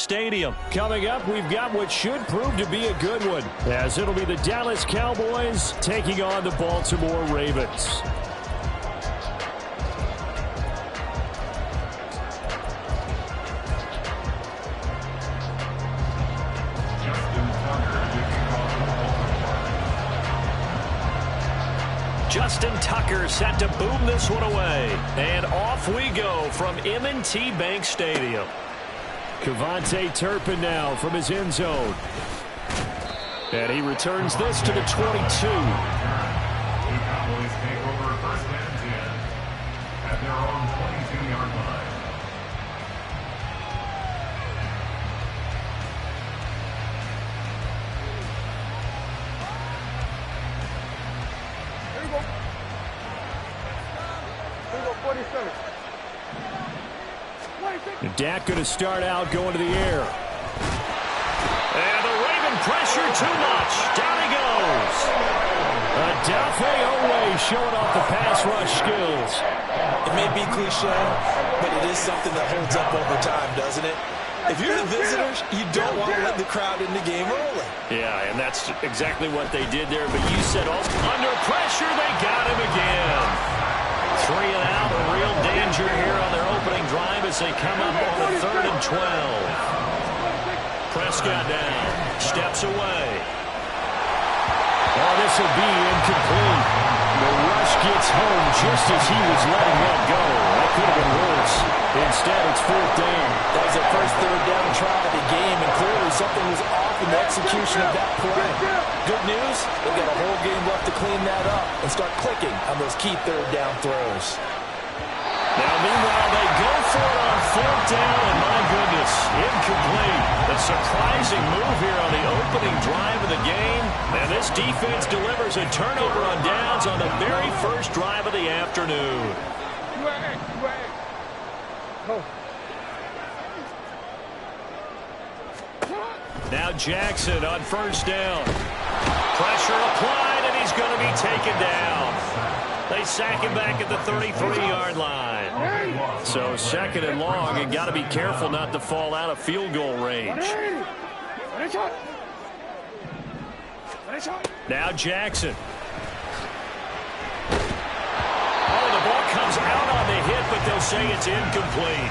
Stadium. Coming up, we've got what should prove to be a good one, as it'll be the Dallas Cowboys taking on the Baltimore Ravens. Justin Tucker set to boom this one away. And off we go from M&T Bank Stadium. Cavante Turpin now from his end zone. And he returns this to the 22. The Cowboys take over first and 10 at their own 22-yard line. Here we go. Here we go, 47. And Dak going to start out going to the air. And the Raven pressure too much. Down he goes. Adafe Owe showing off the pass rush skills. It may be cliche, but it is something that holds up over time, doesn't it? If you're the visitors, you don't want to let the crowd in the game early. Yeah, and that's exactly what they did there. But you said also under pressure, they got him again. 3 and out, a real danger here on their opening drive as they come up on the 3rd and 12. Prescott down, steps away. Oh, this will be incomplete. The rush gets home just as he was letting that go. That could have been worse. Instead, it's 4th down. That was their first 3rd down try of the game, and clearly something was off in the execution of that play. Good news, they've got a whole game left to clean that up and start clicking on those key 3rd down throws. Now, meanwhile, they go for it on 4th down, and my goodness, incomplete. A surprising move here on the opening drive of the game. And this defense delivers a turnover on downs on the very first drive of the afternoon. Now Jackson on 1st down. Pressure applied, and he's going to be taken down. They sack him back at the 33-yard line. So 2nd and long, and got to be careful not to fall out of field goal range. Now Jackson. Oh, the ball comes out on the hit, but they'll say it's incomplete.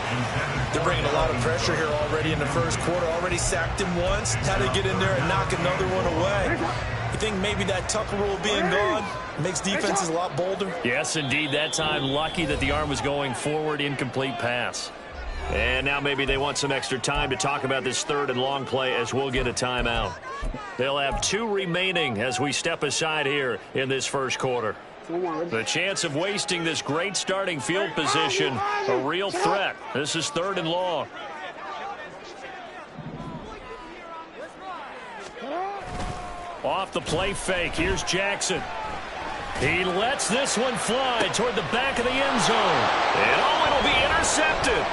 They're bringing a lot of pressure here already in the first quarter. Already sacked him once. Had to get in there and knock another one away. You think maybe that Tucker rule being gone makes defenses a lot bolder? Yes, indeed. That time, lucky that the arm was going forward. Incomplete pass. And now maybe they want some extra time to talk about this 3rd and long play as we'll get a timeout. They'll have 2 remaining as we step aside here in this first quarter. The chance of wasting this great starting field position, a real threat. This is 3rd and long. Off the play fake, here's Jackson. He lets this one fly toward the back of the end zone. And oh, it'll be intercepted.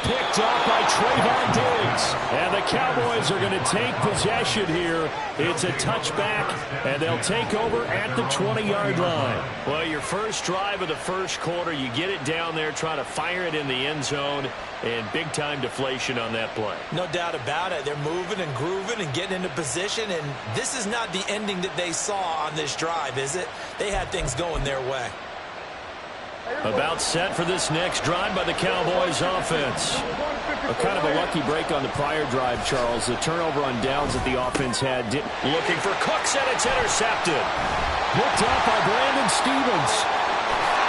Picked off by Trayvon Diggs. And the Cowboys are going to take possession here. It's a touchback, and they'll take over at the 20-yard line. Well, your first drive of the first quarter, you get it down there, try to fire it in the end zone, and big-time deflation on that play. No doubt about it. They're moving and grooving and getting into position, and this is not the ending that they saw on this drive, is it? They had things going their way. About set for this next drive by the Cowboys offense. A kind of a lucky break on the prior drive, Charles. The turnover on downs that the offense had. Looking for Cooks, and it's intercepted. Picked up by Brandon Stevens.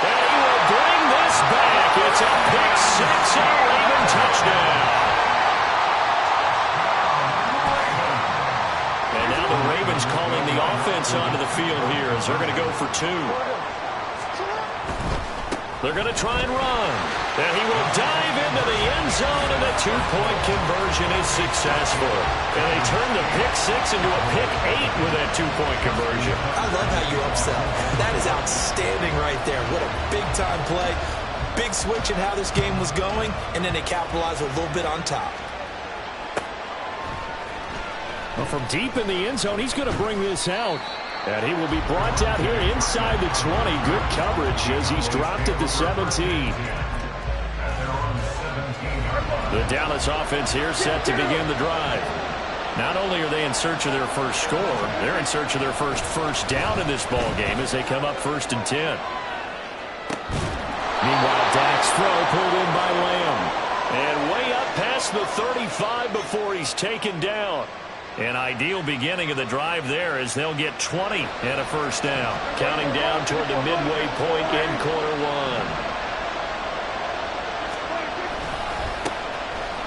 And he will bring this back. It's a pick 6 and a Raven touchdown. And now the Ravens calling the offense onto the field here as they're going to go for 2. They're going to try and run. And he will dive into the end zone, and the 2-point conversion is successful. And they turn the pick 6 into a pick 8 with that 2-point conversion. I love how you upsell. That is outstanding right there. What a big-time play. Big switch in how this game was going, and then they capitalized a little bit on top. Well, from deep in the end zone, he's going to bring this out. And he will be brought down here inside the 20. Good coverage as he's dropped at the 17. The The Dallas offense here set to begin the drive. Not only are they in search of their first score, they're in search of their first down in this ball game as they come up 1st and 10. Meanwhile, Dak's throw pulled in by Lamb. And way up past the 35 before he's taken down. An ideal beginning of the drive there as they'll get 20 and a first down. Counting down toward the midway point in quarter one.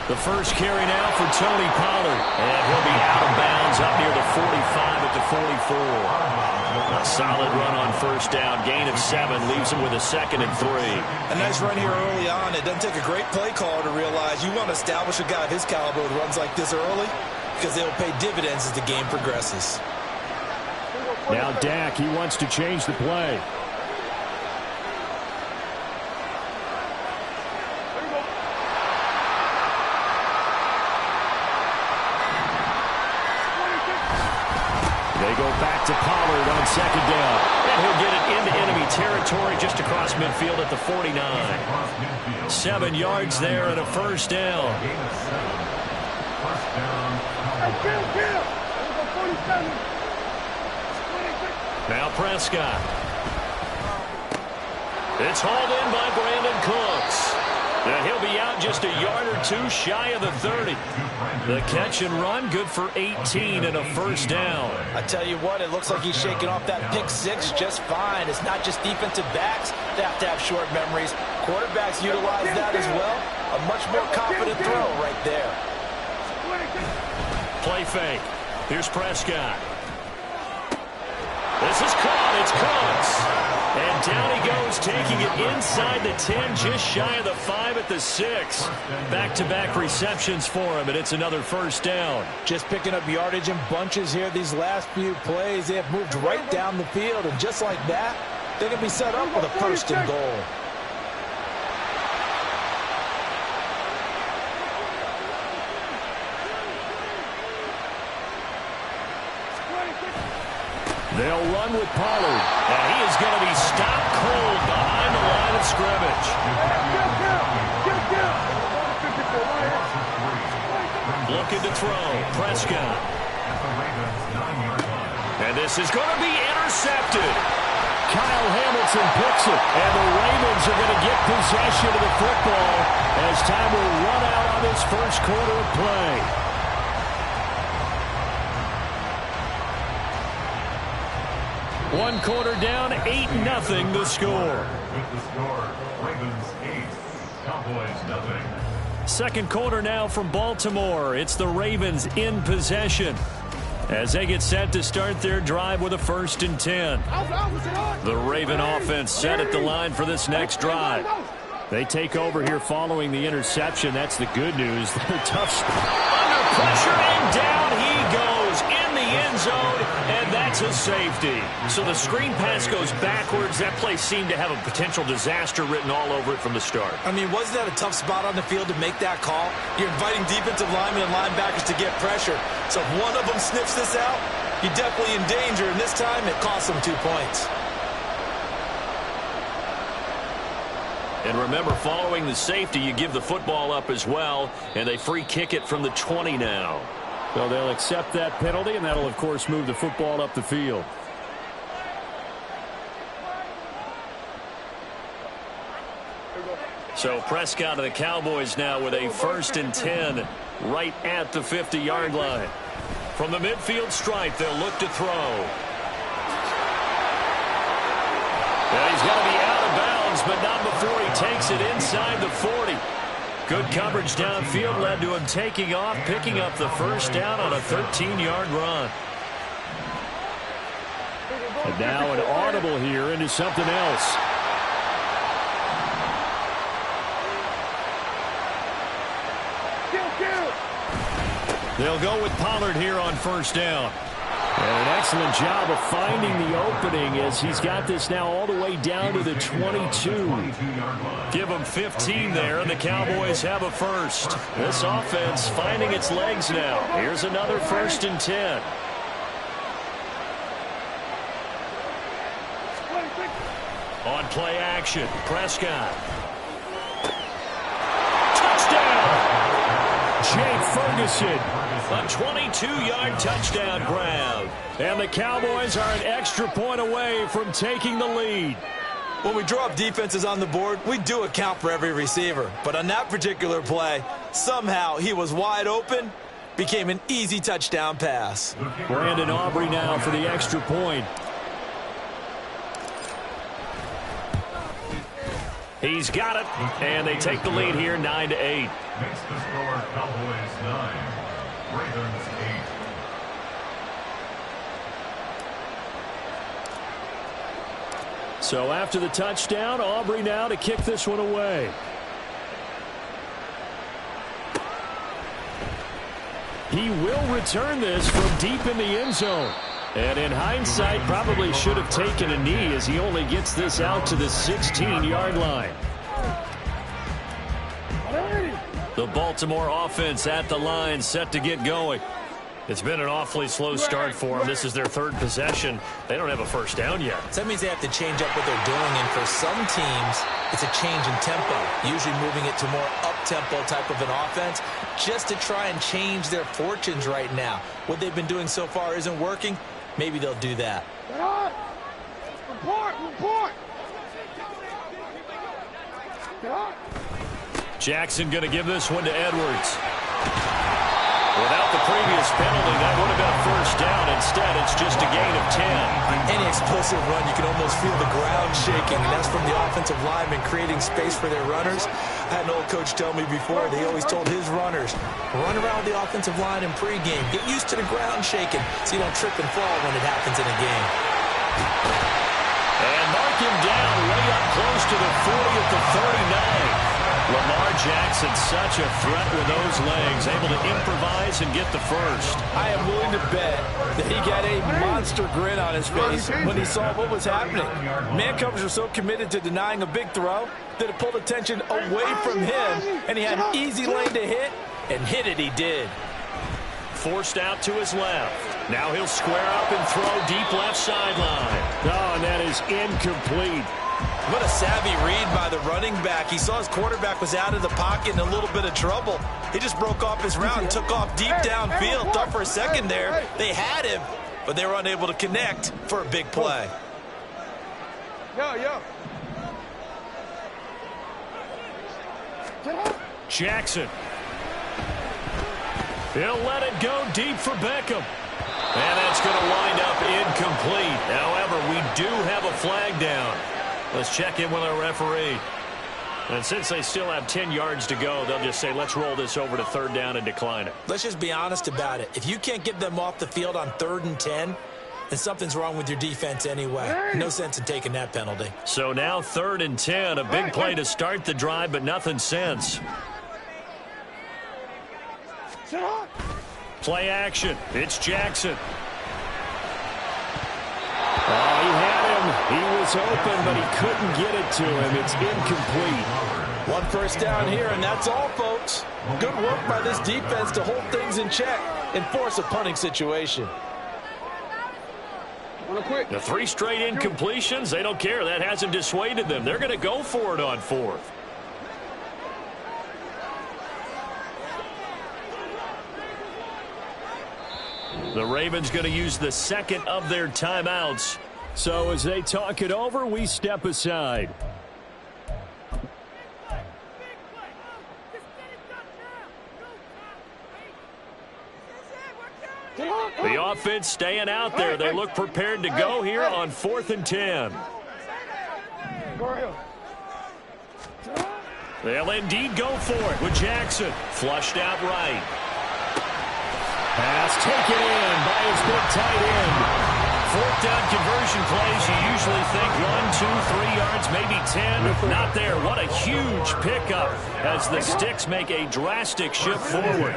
The first carry now for Tony Pollard. And he'll be out of bounds up near the 45 at the 44. A solid run on first down. Gain of 7 leaves him with a 2nd and 3. A nice run here early on. It doesn't take a great play caller to realize you want to establish a guy of his caliber with runs like this early because they'll pay dividends as the game progresses. Now Dak, he wants to change the play. They go back to Pollard on 2nd down. And he'll get it into enemy territory just across midfield at the 49. 7 yards there and a first down. Now Prescott. It's hauled in by Brandon Cooks. And he'll be out just a yard or 2 shy of the 30. The catch and run good for 18 and a first down. I tell you what, it looks like he's shaking off that pick 6 just fine. It's not just defensive backs that have to have short memories. Quarterbacks utilize that as well. A much more confident throw right there. Play fake. Here's Prescott. This is caught. It's Cooks. And down he goes, taking it inside the 10, just shy of the 5 at the 6. Back-to-back receptions for him, and it's another first down. Just picking up yardage in bunches here these last few plays. They have moved right down the field, and just like that, they're going to be set up with a 1st and goal. They'll run with Pollard. And he is going to be stopped cold behind the line of scrimmage. Looking to throw. Prescott. And this is going to be intercepted. Kyle Hamilton picks it. And the Ravens are going to get possession of the football as time will run out on this first quarter of play. One quarter down, 8-0 the score. With the score, Ravens 8, Cowboys nothing. Second quarter now from Baltimore. It's the Ravens in possession as they get set to start their drive with a 1st and 10. The Raven offense set at the line for this next drive. They take over here following the interception. That's the good news. They're tough. Under pressure and down he goes in the end zone, and that's a safety. So the screen pass goes backwards. That play seemed to have a potential disaster written all over it from the start. I mean, wasn't that a tough spot on the field to make that call? You're inviting defensive linemen and linebackers to get pressure. So if one of them sniffs this out, you're definitely in danger, and this time it cost them 2 points. And remember, following the safety, you give the football up as well, and they free kick it from the 20 now. So they'll accept that penalty, and that'll, of course, move the football up the field. So Prescott of the Cowboys now with a 1st and 10 right at the 50-yard line. From the midfield stripe, they'll look to throw. And he's going to be out of bounds, but not before he takes it inside the 40. Good coverage downfield led to him taking off, picking up the first down on a 13-yard run. And now an audible here into something else. They'll go with Pollard here on first down. And an excellent job of finding the opening as he's got this now all the way down to the 22. Give them 15 there, and the Cowboys have a first. This offense finding its legs now. Here's another 1st and 10. On play action, Prescott. Touchdown! Ferguson. A 22-yard touchdown grab. And the Cowboys are an extra point away from taking the lead. When we draw up defenses on the board, we do account for every receiver. But on that particular play, somehow he was wide open, became an easy touchdown pass. Brandon Aubrey now for the extra point. He's got it, and they take the lead here 9-8. Makes the score Cowboys 9, Ravens 8. So after the touchdown, Aubrey now to kick this one away. He will return this from deep in the end zone. And in hindsight, probably should have taken a knee as he only gets this out to the 16-yard line. The Baltimore offense at the line, set to get going. It's been an awfully slow start for them. This is their third possession. They don't have a first down yet. So that means they have to change up what they're doing, and for some teams, it's a change in tempo, usually moving it to more up-tempo type of an offense just to try and change their fortunes right now. What they've been doing so far isn't working. Maybe they'll do that. Report! Jackson going to give this one to Edwards. Without the previous penalty, that would have been a first down. Instead, it's just a gain of 10. Any explosive run, you can almost feel the ground shaking, and that's from the offensive linemen creating space for their runners. I had an old coach tell me before, they always told his runners, run around the offensive line in pregame. Get used to the ground shaking so you don't trip and fall when it happens in a game. And mark him down way up close to the 40 at the 39. Lamar Jackson, such a threat with those legs, able to improvise and get the first. I am willing to bet that he got a monster grin on his face when he saw what was happening. Man coverage were so committed to denying a big throw that it pulled attention away from him, and he had an easy lane to hit, and hit it he did. Forced out to his left. Now he'll square up and throw deep left sideline. Oh, and that is incomplete. What a savvy read by the running back. He saw his quarterback was out of the pocket in a little bit of trouble. He just broke off his route and took off deep downfield. Thought for a second there they had him, but they were unable to connect for a big play. Jackson. He'll let it go deep for Beckham. And that's going to wind up incomplete. However, we do have a flag down. Let's check in with our referee. And since they still have 10 yards to go, they'll just say, let's roll this over to third down and decline it. Let's just be honest about it. If you can't get them off the field on 3rd and 10, then something's wrong with your defense anyway. No sense in taking that penalty. So now 3rd and 10, a big play to start the drive, but nothing since. Play action. It's Jackson. Oh, he had him. He was open, but he couldn't get it to him. It's incomplete. One first down here, and that's all, folks. Good work by this defense to hold things in check and force a punting situation. The 3 straight incompletions, they don't care. That hasn't dissuaded them. They're going to go for it on 4th. The Ravens going to use the second of their timeouts. So as they talk it over, we step aside. The offense staying out there. They look prepared to go here on 4th and 10. They'll indeed go for it with Jackson. Flushed out right. Pass taken in by his big tight end. 4th down conversion plays, you usually think 1, 2, 3 yards, maybe 10. Not there. What a huge pickup as the Sticks make a drastic shift forward.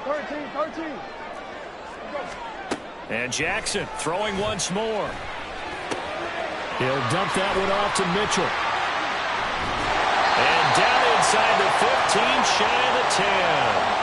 13. And Jackson throwing once more. He'll dump that one off to Mitchell. And down inside the 15, shy of the 10.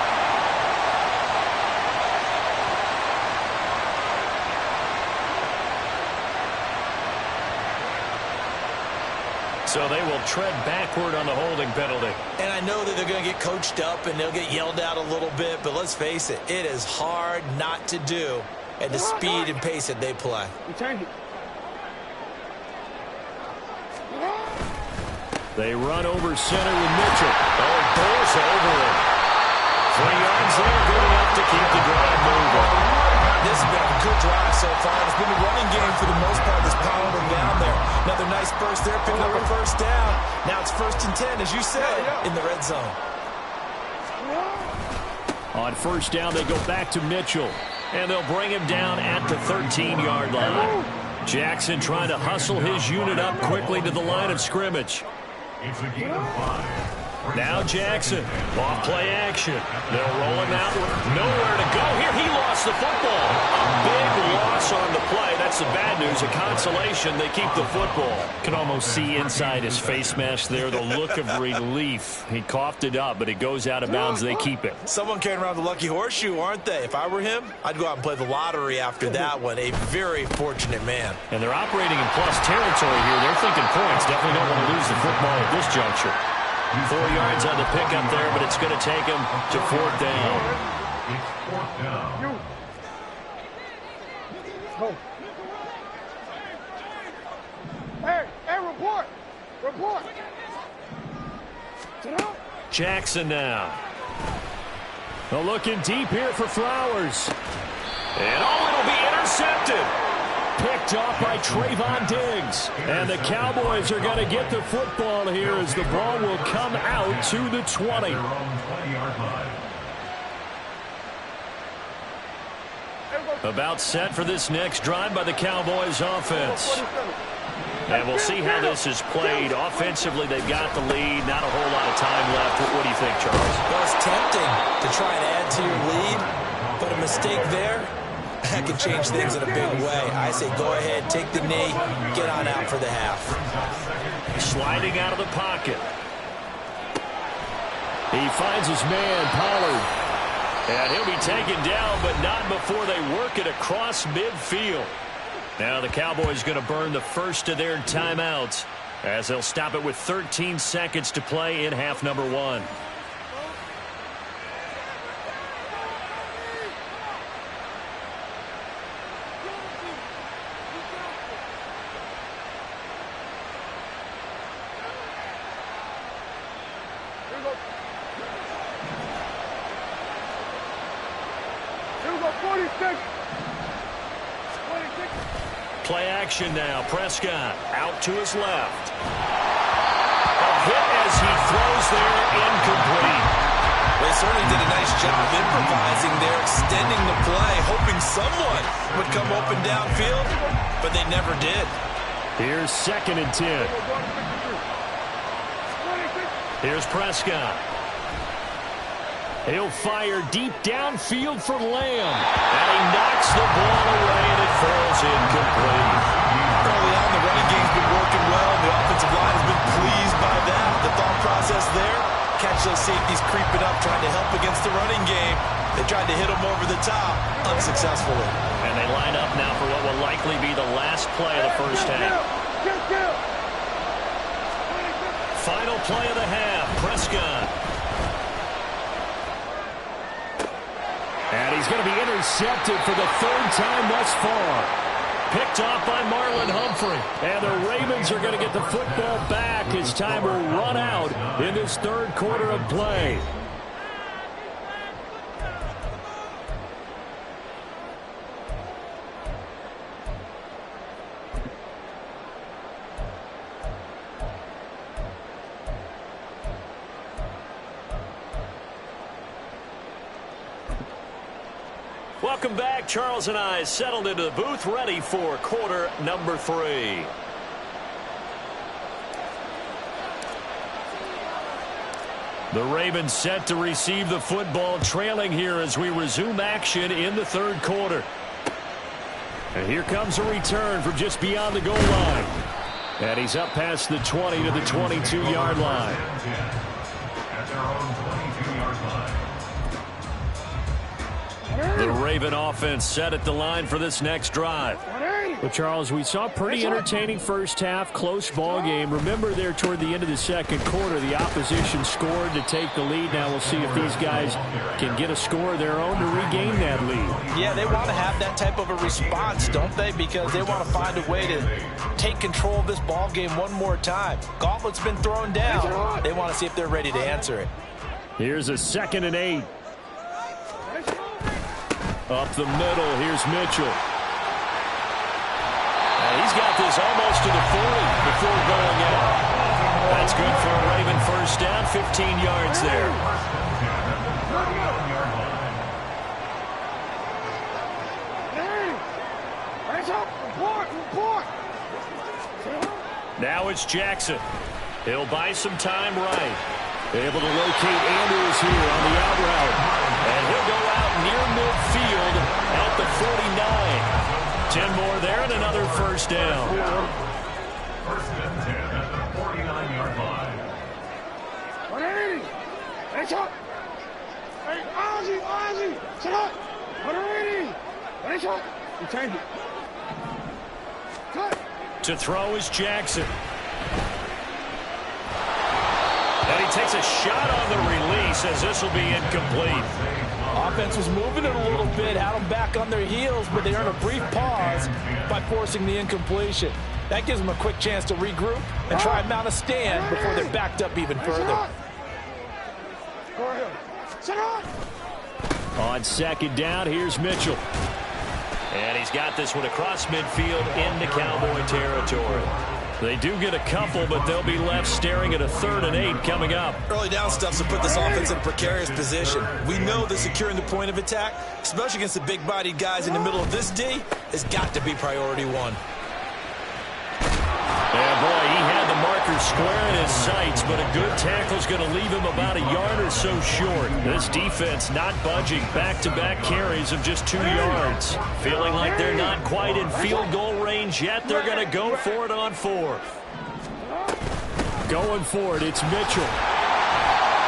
So they will tread backward on the holding penalty. And I know that they're going to get coached up and they'll get yelled at a little bit, but let's face it, it is hard not to do at the speed and pace that they play. They run over center with Mitchell. Oh, it goes over it. 3 yards there, good enough to keep the drive moving. This has been a good drive so far. It's been a running game for the most part that's powered them down there. Another nice burst there, picking up a first down. Now it's 1st and 10, as you said, in the red zone. On 1st down, they go back to Mitchell. And they'll bring him down at the 13-yard line. Jackson trying to hustle his unit up quickly to the line of scrimmage. It's a gain of 5. Now Jackson, off play action. They'll roll him out. Nowhere to go here. He lost the football. A big loss on the play. That's the bad news. A consolation, they keep the football. Can almost see inside his face mask there the look of relief. He coughed it up, but it goes out of bounds. They keep it. Someone carrying around the lucky horseshoe, aren't they? If I were him, I'd go out and play the lottery after that one. A very fortunate man. And they're operating in plus territory here. They're thinking points. Definitely don't want to lose the football at this juncture. 4 yards on the pickup there, but it's going to take him to 4th down. It's 4th down. Go. Hey, report. Report. Jackson now. They're looking deep here for Flowers. And it'll be intercepted. Picked off by Trayvon Diggs. And the Cowboys are going to get the football here as the ball will come out to the 20. About set for this next drive by the Cowboys offense. And we'll see how this is played. Offensively, they've got the lead. Not a whole lot of time left. What do you think, Charles? Well, it's tempting to try and add to your lead, but a mistake there, that can change things in a big way. I say go ahead, take the knee, get on out for the half. Sliding out of the pocket. He finds his man, Pollard. And he'll be taken down, but not before they work it across midfield. Now the Cowboys going to burn the first of their timeouts as they'll stop it with 13 seconds to play in half number 1. Play action now. Prescott out to his left. A hit as he throws there, incomplete. They certainly did a nice job improvising there, extending the play, hoping someone would come open downfield, but they never did. Here's 2nd and 10. Here's Prescott. He'll fire deep downfield for Lamb. And he knocks the ball away, and it falls incomplete. Early on, the running game's been working well. The offensive line has been pleased by that. The thought process there, catch those safeties creeping up, trying to help against the running game. They tried to hit them over the top, unsuccessfully. And they line up now for what will likely be the last play of the first half. Final play of the half, Prescott. And he's going to be intercepted for the 3rd time thus far. Picked off by Marlon Humphrey. And the Ravens are going to get the football back as time will run out in this 3rd quarter of play. Welcome back. Charles and I settled into the booth, ready for quarter number 3. The Ravens set to receive the football, trailing here as we resume action in the 3rd quarter. And here comes a return from just beyond the goal line. And he's up past the 20 to the 22-yard line. At their own 22-yard line. The Raven offense set at the line for this next drive. Well, Charles, we saw a pretty entertaining first half, close ball game. Remember there toward the end of the second quarter, the opposition scored to take the lead. Now we'll see if these guys can get a score of their own to regain that lead. Yeah, they want to have that type of a response, don't they? Because they want to find a way to take control of this ball game one more time. Gauntlet's been thrown down. They want to see if they're ready to answer it. Here's a 2nd and 8. Up the middle, here's Mitchell. He's got this almost to the 40 before going out. That's good for a Raven first down, 15 yards there. Now it's Jackson. He'll buy some time right. Able to locate Andrews here on the out route. And he'll go out near midfield at the 49. 10 more there and another first down. First and 10 at the 49-yard line. 180. Hey, shot. Hey, Ozzy. Shut up. 180. Hey, shot. You change it. Cut. To throw is Jackson. And he takes a shot on the release as this will be incomplete. Offense was moving it a little bit, had them back on their heels, but they earned a brief pause by forcing the incompletion. That gives them a quick chance to regroup and try and mount a stand before they're backed up even further. Go ahead. Sit on. On 2nd down, here's Mitchell. And he's got this one across midfield into Cowboy territory. They do get a couple, but they'll be left staring at a 3rd and 8 coming up. Early down stuff's to put this offense in a precarious position. We know that securing the point of attack, especially against the big-bodied guys in the middle of this D, has got to be priority one. Yeah, boy, he had the marker square in his sights, but a good tackle's going to leave him about a yard or so short. This defense not budging. Back-to-back carries of just 2 yards. Feeling like they're not quite in field goal range yet. They're going to go for it on 4th. Going for it, it's Mitchell.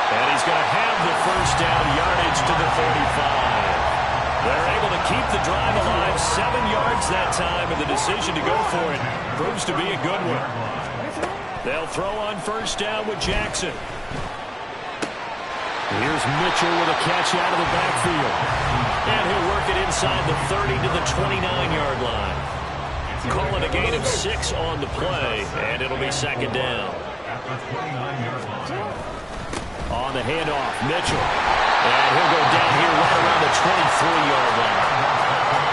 And he's going to have the first down yardage to the 35. They're able to keep the drive alive, 7 yards that time, and the decision to go for it proves to be a good one. They'll throw on first down with Jackson. Here's Mitchell with a catch out of the backfield. And he'll work it inside the 30 to the 29-yard line. Calling a gain of 6 on the play, and it'll be 2nd down. On the handoff, Mitchell. And he'll go down here right around the 23-yard line.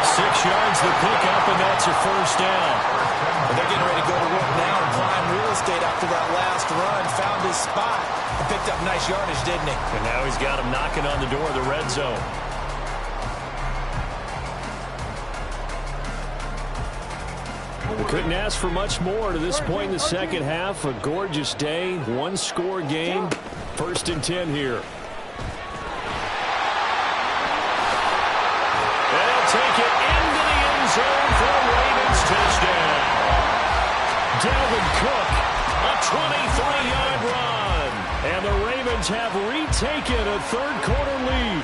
6 yards the pickup, and that's a first down. But they're getting ready to go to work now and climb real estate after that last run. Found his spot and picked up nice yardage, didn't he? And now he's got him knocking on the door of the red zone. We couldn't ask for much more to this point in the second half. A gorgeous day, 1-score game. 1st and 10 here. They'll take it into the end zone for a Ravens touchdown. Dalvin Cook, A 23-yard run. and the Ravens have retaken a third-quarter lead.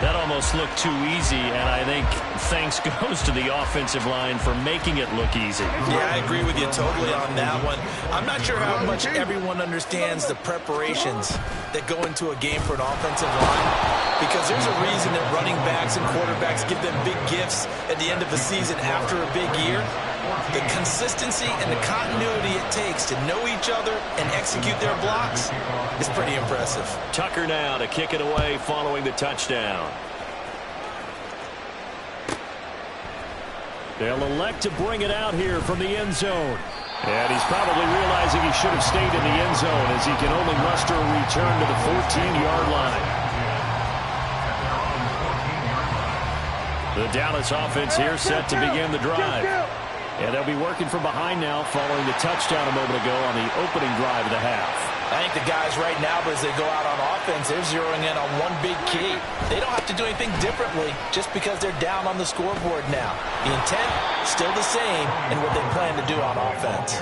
That almost looked too easy, and I think thanks goes to the offensive line for making it look easy. Yeah, I agree with you totally on that one. I'm not sure how much everyone understands the preparations that go into a game for an offensive line, because there's a reason that running backs and quarterbacks give them big gifts at the end of the season after a big year. The consistency and the continuity it takes to know each other and execute their blocks is pretty impressive. Tucker now to kick it away following the touchdown. They'll elect to bring it out here from the end zone. And he's probably realizing he should have stayed in the end zone as he can only muster a return to the 14-yard line. The Dallas offense here set to begin the drive. And they'll be working from behind now following the touchdown a moment ago on the opening drive of the half. I think the guys right now, as they go out on offense, they're zeroing in on one big key. They don't have to do anything differently just because they're down on the scoreboard now. The intent, still the same in what they plan to do on offense.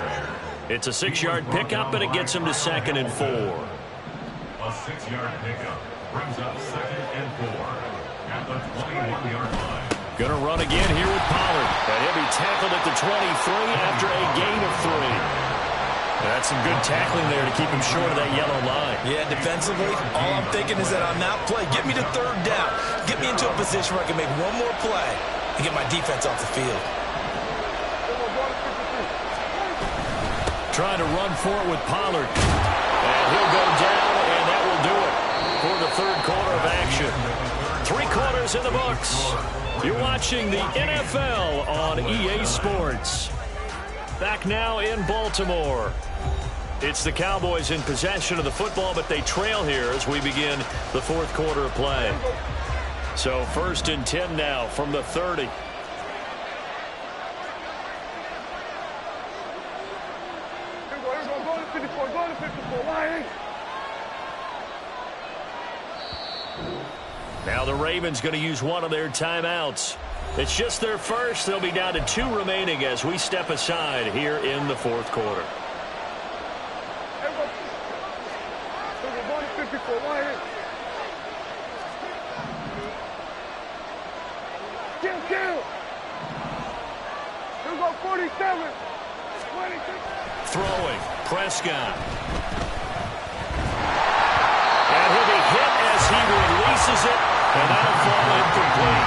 It's a 6-yard pickup, and it gets him to 2nd and 4. A 6-yard pickup brings up 2nd and 4 at the 21-yard line. Going to run again here with Pollard. And he'll be tackled at the 23 after a gain of 3. That's some good tackling there to keep him short of that yellow line. Yeah, defensively, all I'm thinking is that on that play, get me to third down. Get me into a position where I can make one more play and get my defense off the field. Trying to run for it with Pollard. And he'll go down, and that will do it for the third quarter of action. 3 quarters in the books. You're watching the NFL on EA Sports. Back now in Baltimore. It's the Cowboys in possession of the football, but they trail here as we begin the fourth quarter of play. So 1st and 10 now from the 30. Now the Ravens going to use one of their timeouts. It's just their first. They'll be down to 2 remaining as we step aside here in the fourth quarter. Throwing, Prescott. And he'll be hit as he releases it, and that'll fall incomplete.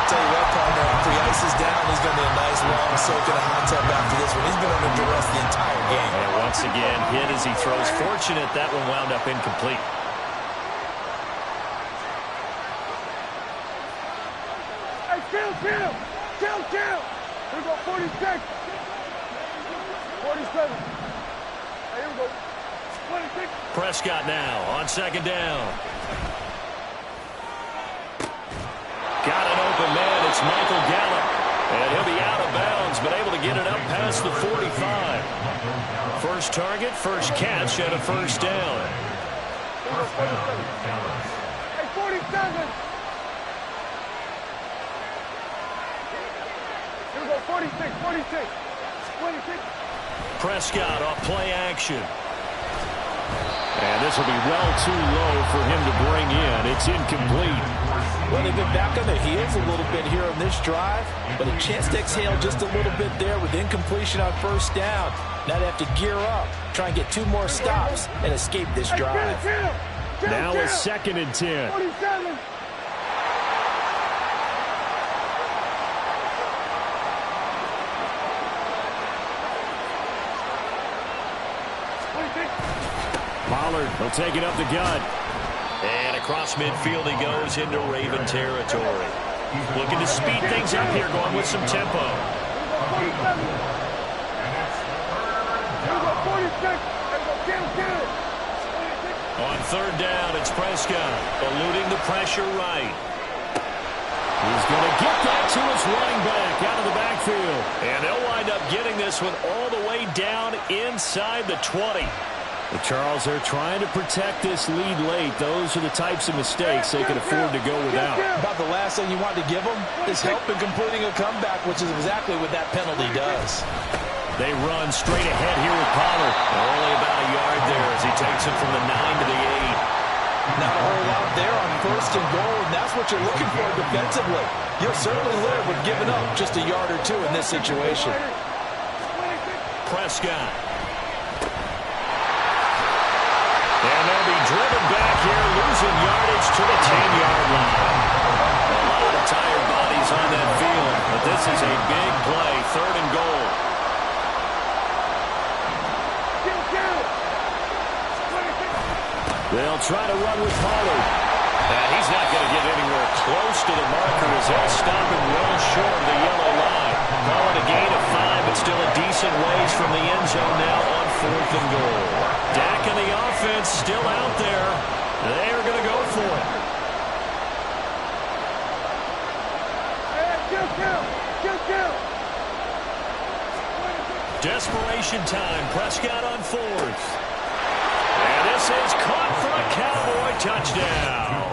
Tell you what, partner, after he ices down, he's going to need a nice long soak in a hot tub after this one. He's been under duress the entire game. And once again, hit as he throws. Fortunate that one wound up incomplete. Hey, chill. Here we go, 46. 47. Hey, here we go. 26. Prescott now on 2nd down. Got an open man. It's Michael Gallup. And he'll be out of bounds, but able to get it up past the 45. First target, first catch, and a first down. Hey, 47. Here we go, 46. 26. Prescott off play action. And this will be well too low for him to bring in. It's incomplete. Well, they've been back on their heels a little bit here on this drive, but a chance to exhale just a little bit there with incompletion on first down. Now they have to gear up, try and get 2 more stops, and escape this drive. Now it's 2nd and 10. 47. Pollard will take it up the gut. And across midfield he goes into Raven territory. Looking to speed things up here, going with some tempo. On 3rd down, it's Prescott, eluding the pressure right. He's going to get that to his running back out of the backfield. And they'll wind up getting this one all the way down inside the 20. But Charles, they're trying to protect this lead late. Those are the types of mistakes they can afford to go without. About the last thing you want to give them is help in completing a comeback, which is exactly what that penalty does. They run straight ahead here with Pollard. Only about a yard there as he takes it from the 9 to the 8. Not a whole lot there on 1st and goal, and that's what you're looking for defensively. You'll certainly live with giving up just a yard or 2 in this situation. Prescott. And they'll be driven back here, losing yardage to the 10-yard line. A lot of tired bodies on that field, but this is a big play, 3rd and goal. They'll try to run with Pollard. And he's not going to get anywhere close to the marker as they'll stop him well short of the yellow line. Call it a gain of 5, but still a decent ways from the end zone now on 4th and goal. Dak and the offense still out there. They are going to go for it. Desperation time. Prescott on 4th. And this is caught for a Cowboy touchdown.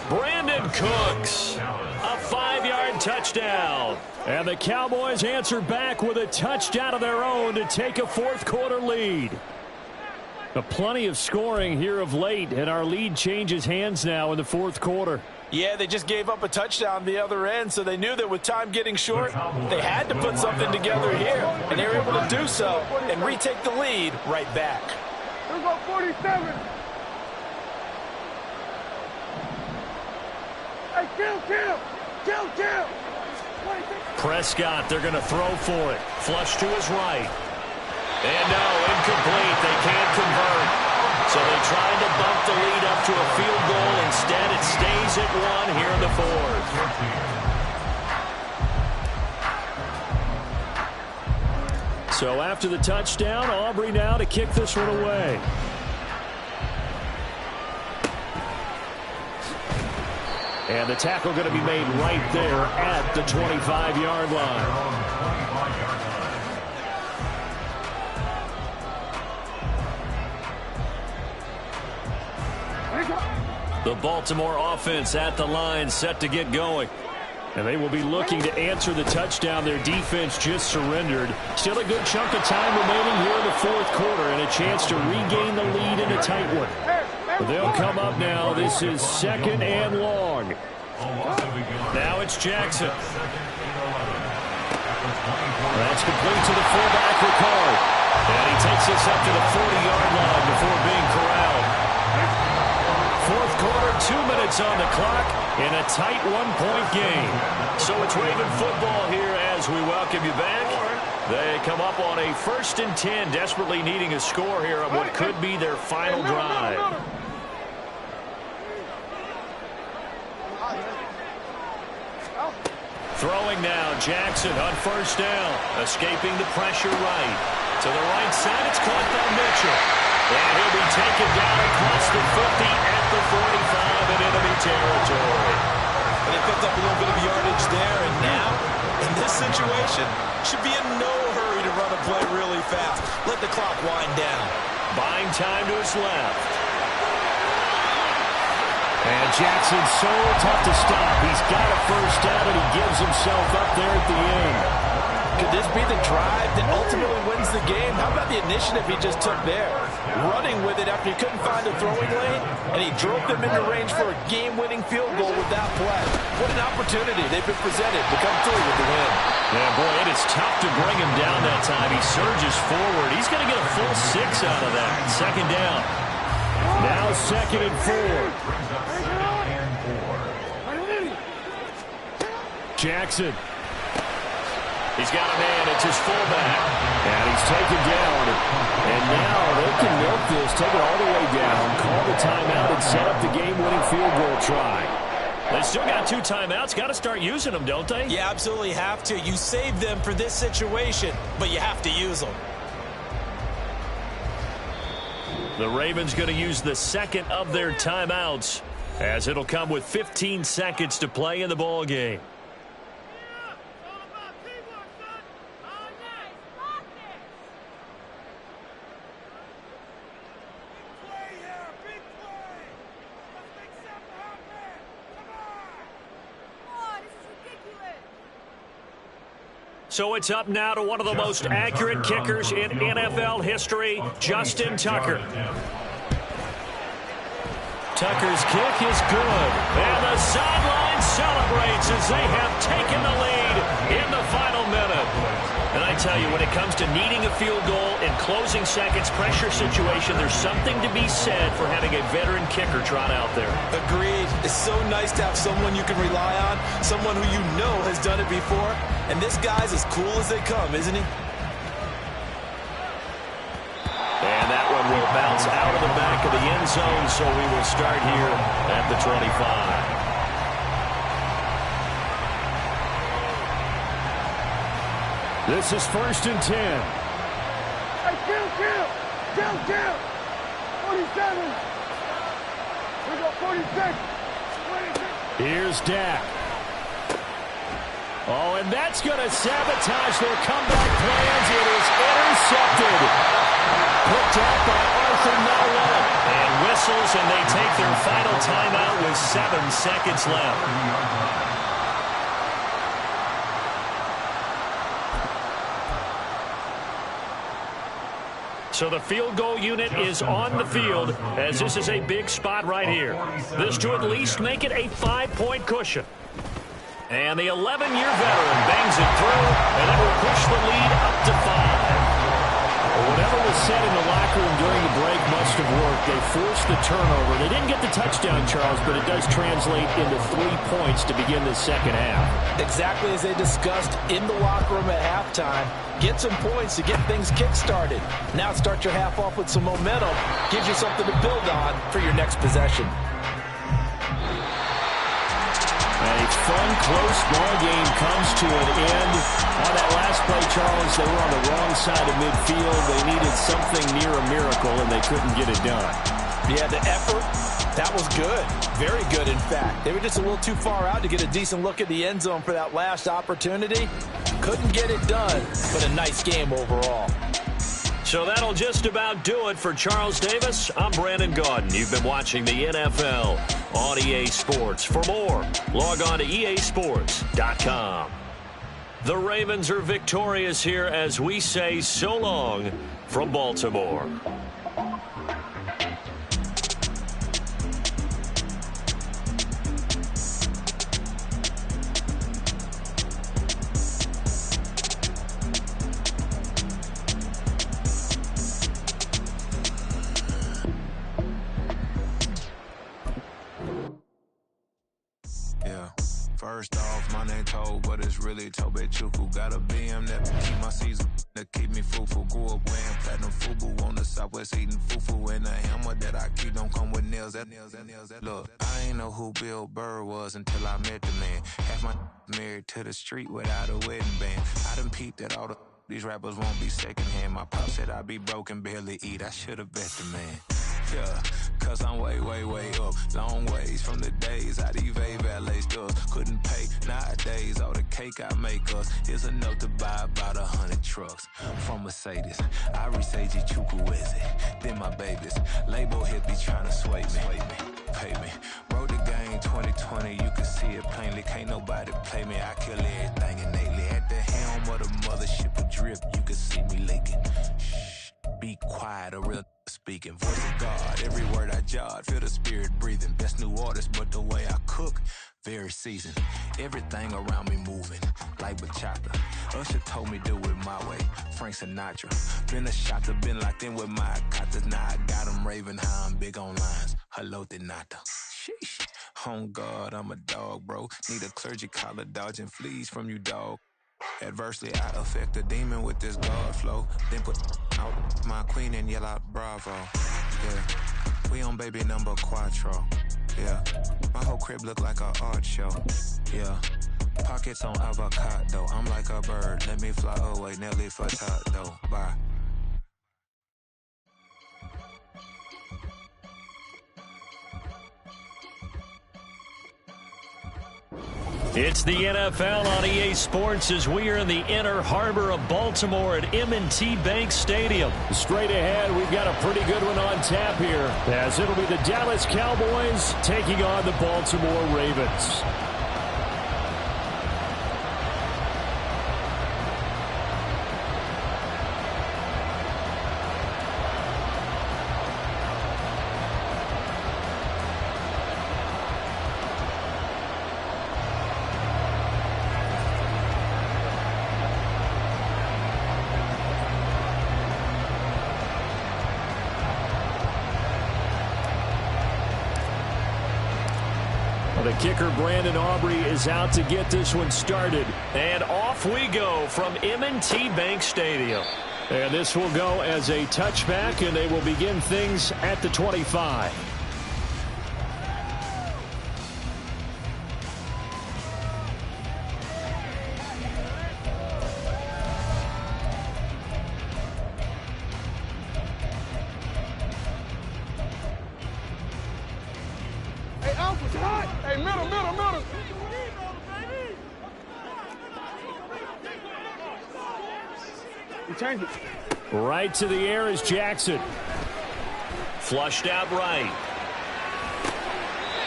Brandon Cooks, a 5-yard touchdown. And the Cowboys answer back with a touchdown of their own to take a fourth quarter lead. Plenty of scoring here of late, and our lead changes hands now in the fourth quarter. Yeah, they just gave up a touchdown the other end, so they knew that with time getting short, they had to put something together here, and they were able to do so and retake the lead right back. Here we go, 47. Hey, kill. Prescott, they're going to throw for it. Flush to his right. And no, incomplete. They can't convert. So they tried to bump the lead up to a field goal. Instead, it stays at 1 here in the fourth. So after the touchdown, Aubrey now to kick this one away. And the tackle going to be made right there at the 25-yard line. The Baltimore offense at the line, set to get going. And they will be looking to answer the touchdown their defense just surrendered. Still a good chunk of time remaining here in the fourth quarter and a chance to regain the lead in a tight one. But they'll come up now. This is 2nd and long. Now it's Jackson. That's complete to the fullback, Ricard. And he takes this up to the 40-yard line before being corralled. Fourth quarter, 2 minutes on the clock in a tight one-point game. So it's Raven football here as we welcome you back. They come up on a 1st and 10, desperately needing a score here on what could be their final drive. Throwing now, Jackson on 1st down, escaping the pressure right. To the right side, it's caught by Mitchell. And he'll be taken down across the 50 at the 45 in enemy territory. And they picked up a little bit of yardage there, and now, in this situation, should be in no hurry to run a play really fast. Let the clock wind down. Buying time to his left. And Jackson's so tough to stop. He's got a 1st down, and he gives himself up there at the end. Could this be the drive that ultimately wins the game? How about the initiative he just took there? Running with it after he couldn't find a throwing lane, and he drove them into range for a game-winning field goal with that play. What an opportunity they've been presented to come through with the win. Yeah, boy, it is tough to bring him down that time. He surges forward. He's going to get a full 6 out of that. 2nd down. Now 2nd and 4. Jackson. He's got a man. It's his fullback. And he's taken down. And now they can milk this, take it all the way down, call the timeout, and set up the game-winning field goal try. They still got 2 timeouts. Got to start using them, don't they? You absolutely have to. You save them for this situation, but you have to use them. The Ravens going to use the 2nd of their timeouts, as it'll come with 15 seconds to play in the ball game. So it's up now to one of the most accurate kickers in NFL history, Justin Tucker. Tucker's kick is good. And the sideline celebrates as they have taken the lead in the final minute. And I tell you, when it comes to needing a field goal in closing seconds, pressure situation, there's something to be said for having a veteran kicker trot out there. Agreed. It's so nice to have someone you can rely on, someone who you know has done it before. And this guy's as cool as they come, isn't he? And that one will bounce out of the back of the end zone, so we will start here at the 25. This is 1st and 10. Hey, kill. 47. We go 46. 26. Here's Dak. Oh, and that's going to sabotage their comeback plans. It is intercepted. Picked out by Arthur Noel. And whistles, and they take their final timeout with 7 seconds left. So the field goal unit is on the field as this is a big spot right here. This to at least make it a 5-point cushion. And the 11-year veteran bangs it through, and it will push the lead up to 5. Whatever was said in the locker room during the break must have worked. They forced the turnover. They didn't get the touchdown, Charles, but it does translate into 3 points to begin the second half. Exactly as they discussed in the locker room at halftime. Get some points to get things kick-started. Now start your half off with some momentum. Gives you something to build on for your next possession. A fun, close ball game comes to an end. On that last play, Charles, they were on the wrong side of midfield. They needed something near a miracle, and they couldn't get it done. Yeah, the effort, that was good. Very good, in fact. They were just a little too far out to get a decent look at the end zone for that last opportunity. Couldn't get it done, but a nice game overall. So that'll just about do it for Charles Davis. I'm Brandon Gaudin. You've been watching the NFL on EA Sports. For more, log on to easports.com. The Ravens are victorious here as we say so long from Baltimore. First off, my name Toad, but it's really Tobe Chuku. Got a BM that keep my season, that keep me fruitful. Grew up wearing platinum FUBU on the Southwest eating fufu. And the hammer that I keep don't come with nails. Look, I ain't know who Bill Burr was until I met the man. Half my married to the street without a wedding band. I done peeped at all these rappers won't be secondhand. My pop said I'd be broken, barely eat. I should've bet the man. Yeah, cause I'm way, way, way up. Long ways from the days I these valet stores couldn't pay. Nowadays, all the cake I make us is enough to buy about 100 trucks. From Mercedes, I resage Chukwueze. Then my babies, label hit be trying to sway me. Pay me. Wrote the game 2020, you can see it plainly. Can't nobody play me, I kill everything innately. At the helm of the mothership adrift, you can see me leaking. Shh, be quiet, a real speaking. Voice of God, every word I jot, feel the spirit breathing. Best new artist, but the way I cook, very seasoned. Everything around me moving, like bachata. Usher told me do it my way, Frank Sinatra. Been a shotter, been locked in with my katas. Now I got 'em raving how I'm big on lines. Hello, Denata. Sheesh. On God, I'm a dog, bro. Need a clergy collar, dodging fleas from you, dog. Adversely, I affect the demon with this God flow. Then put out my queen and yell out bravo. Yeah, we on baby number quattro. Yeah, my whole crib look like a art show. Yeah, pockets on avocado. I'm like a bird, let me fly away. Nelly Furtado, bye. It's the NFL on EA Sports as we are in the inner harbor of Baltimore at M&T Bank Stadium. Straight ahead, we've got a pretty good one on tap here, as it'll be the Dallas Cowboys taking on the Baltimore Ravens. The kicker, Brandon Aubrey, is out to get this one started. And off we go from M&T Bank Stadium. And this will go as a touchback, and they will begin things at the 25. Hey, middle. He changed it. Right to the air is Jackson. Flushed out right.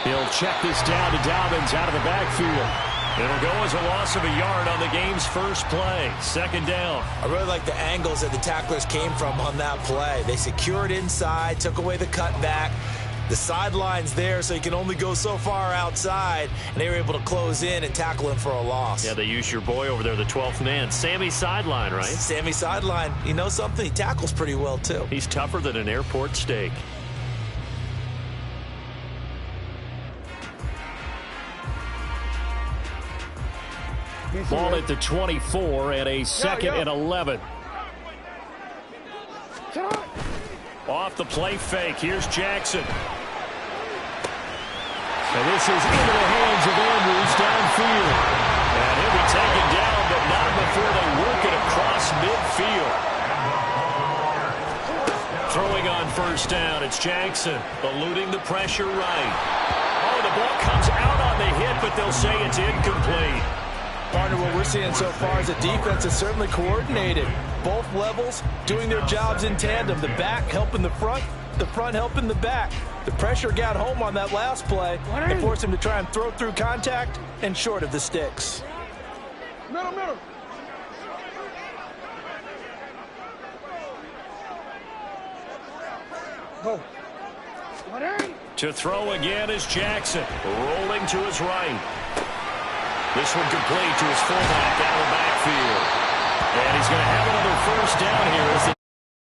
He'll check this down to Dobbins out of the backfield. It'll go as a loss of a yard on the game's first play. Second down. I really like the angles that the tacklers came from on that play. They secured inside, took away the cutback. The sideline's there, so you can only go so far outside, and they were able to close in and tackle him for a loss. Yeah, they used your boy over there, the 12th man. Sammy Sideline, right? Sammy Sideline. You know something? He tackles pretty well, too. He's tougher than an airport steak. Ball at the 24 and a second and 11. Off the play fake. Here's Jackson. And this is into the hands of Andrews downfield. And he'll be taken down, but not before they work it across midfield. Throwing on first down, it's Jackson, eluding the pressure right. Oh, the ball comes out on the hit, but they'll say it's incomplete. Partner, what we're seeing so far is a defense is certainly coordinated. Both levels doing their jobs in tandem. The back helping the front helping the back. The pressure got home on that last play and forced him to try and throw through contact and short of the sticks. Middle. Go. To throw again is Jackson, rolling to his right. This one complete to his fullback,